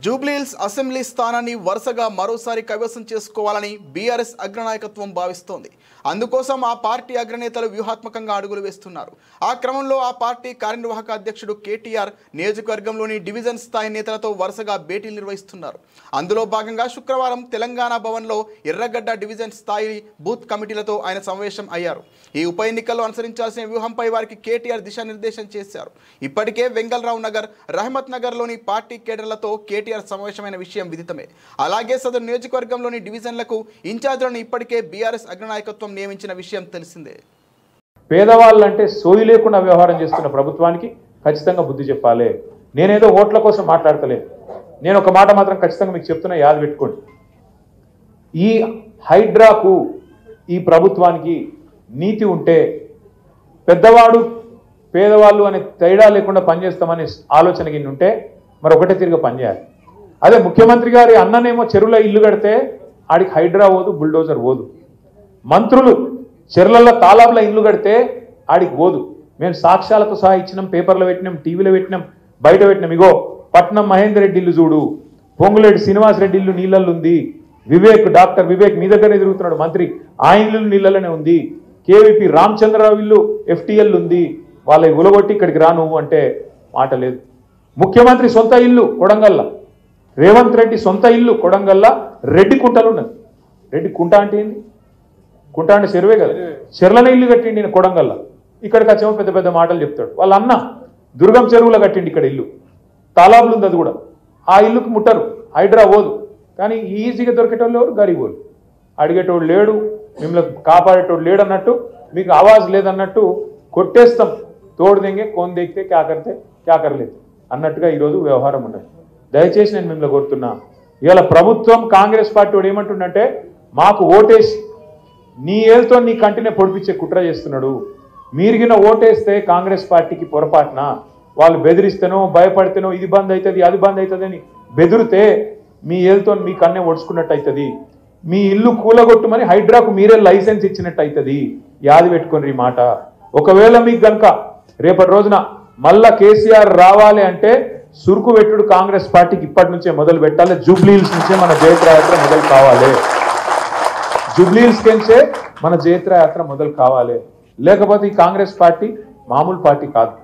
Jubilee Hills assembly స్థానాన్ని వరుసగా మరోసారి కైవసం చేసుకోవాలని బీఆర్ఎస్ అగ్రనాయకత్వం భావిస్తోంది. అందుకోసం ఆ పార్టీ అగ్రనేతలు వ్యూహాత్మకంగా అడుగులు వేస్తున్నారు. ఆ క్రమంలో ఆ పార్టీ కార్యనిర్వాహక అధ్యక్షుడు కేటీఆర్ నియోజకవర్గంలోని డివిజన్ స్థాయి నేతలతో వరుసగా భేటీలు నిర్వహిస్తున్నారు. అందులో భాగంగా శుక్రవారం తెలంగాణ భవన్లో ఎర్రగడ్డ డివిజన్ స్థాయి బూత్ కమిటీలతో ఆయన సమావేశం అయ్యారు. ఈ ఉప ఎన్నికల్లో అనుసరించాల్సిన వ్యూహంపై వారికి కేటీఆర్ దిశానిర్దేశం చేశారు. ఇప్పటికే వెంగళరావు నగర్, రహమత్ నగర్లోని పార్టీ కేడర్లతో కేటీఆర్ సమావేశమైన విషయం విదితమే. అలాగే సదరు నియోజకవర్గంలోని డివిజన్లకు ఇన్ఛార్జ్లను ఇప్పటికే బీఆర్ఎస్ అగ్రనాయకత్వం నియమించిన విషయం తెలిసిందే. పేదవాళ్ళంటే సోయి లేకుండా వ్యవహారం చేస్తున్న ప్రభుత్వానికి ఖచ్చితంగా బుద్ధి చెప్పాలి. నేనేదో ఓట్ల కోసం మాట్లాడతలేదు. నేను ఒక మాట మాత్రం ఖచ్చితంగా మీకు చెప్తున్నా, యాద పెట్టుకోండి. ఈ హైడ్రాకు ఈ ప్రభుత్వానికి నీతి ఉంటే పెద్దవాడు పేదవాళ్ళు అనే తేడా లేకుండా పనిచేస్తామనే ఆలోచన గిన్ని ఉంటే మరి ఒకటే తిరిగి పనిచేయాలి. అదే ముఖ్యమంత్రి గారి అన్ననేమో చెరువులో ఇల్లు కడితే ఆడికి హైడ్రా పోదు, బుల్డోజర్ పోదు. మంత్రులు చెరువుల తాలాబ్ల ఇల్లు కడితే ఆడికి పోదు. మేము సాక్ష్యాలతో సహా ఇచ్చినాం, పేపర్లో పెట్టినాం, టీవీలో పెట్టినాం, బయట పెట్టినాం. ఇగో పట్నం మహేందర్ రెడ్డి ఇల్లు చూడు, పొంగులేటి శ్రీనివాస్ రెడ్డి ఇల్లు నీళ్ళల్లో ఉంది, వివేక్ డాక్టర్ వివేక్ మీ దగ్గరే తిరుగుతున్నాడు మంత్రి, ఆ ఇల్లు నీళ్ళలోనే ఉంది, కేవీపీ రామచంద్రరావు ఇల్లు ఎఫ్టీఎల్ ఉంది, వాళ్ళ ఉలగొట్టి ఇక్కడికి రా నువ్వు అంటే మాట లేదు. ముఖ్యమంత్రి సొంత ఇల్లు కొడంగల్ల, రేవంత్ రెడ్డి సొంత ఇల్లు కొడంగల్ల రెడ్డి కుంటలు ఉన్నది. రెడ్డి కుంట అంటే ఏంది? కుంట అంటే చెరువే కదా, చెర్లనే ఇల్లు కట్టిండి నేను కొడంగల్ల. ఇక్కడికి వచ్చేమో పెద్ద పెద్ద మాటలు చెప్తాడు. వాళ్ళ అన్న దుర్గం చెరువులో కట్టిండి ఇక్కడ ఇల్లు, తాలాబులు ఉంది అది కూడా. ఆ ఇల్లుకు ముట్టరు, హైడ్రా పోదు. కానీ ఈజీగా దొరికేటోళ్ళు ఎవరు? గరీబోళ్ళు. అడిగేటోడు లేడు, మిమ్మల్ని కాపాడేటోడు లేడు అన్నట్టు, మీకు ఆవాజ్ లేదన్నట్టు కొట్టేస్తాం. తోడు దెంగే కోన్ దేకితే క్యాకరితే క్యాకరలేదు అన్నట్టుగా ఈరోజు వ్యవహారం ఉన్నది. దయచేసి నేను మిమ్మల్ని కోరుతున్నా, ఇవాళ ప్రభుత్వం కాంగ్రెస్ పార్టీ వాడు ఏమంటుండంటే మాకు ఓటేసి నీ ఏళ్ళతో నీ కంటినే పొడిపించే కుట్ర చేస్తున్నాడు. మీరిగిన ఓటేస్తే కాంగ్రెస్ పార్టీకి పొరపాటున వాళ్ళు బెదిరిస్తేనో భయపడితేనో ఇది బంద్ అవుతుంది అది బంద్ అవుతుంది అని బెదిరితే మీ ఏళ్ళతో మీ కన్నే ఒడుచుకున్నట్టు అవుతుంది. మీ ఇల్లు కూలగొట్టుమని హైడ్రాకు మీరే లైసెన్స్ ఇచ్చినట్టు అవుతుంది. యాది పెట్టుకోండి ఈ మాట. ఒకవేళ మీకు కనుక రేపటి రోజున మళ్ళా కేసీఆర్ రావాలి అంటే సురుకు పెట్టుడు కాంగ్రెస్ పార్టీకి ఇప్పటి నుంచే మొదలు పెట్టాలి. జూబ్లీహిల్స్ నుంచే మన జయత్రయాత్ర మొదలు కావాలి. జూబ్లీహిల్స్ నుంచే మన జయత్రయాత్ర మొదలు కావాలి. లేకపోతే ఈ కాంగ్రెస్ పార్టీ మామూలు పార్టీ కాదు.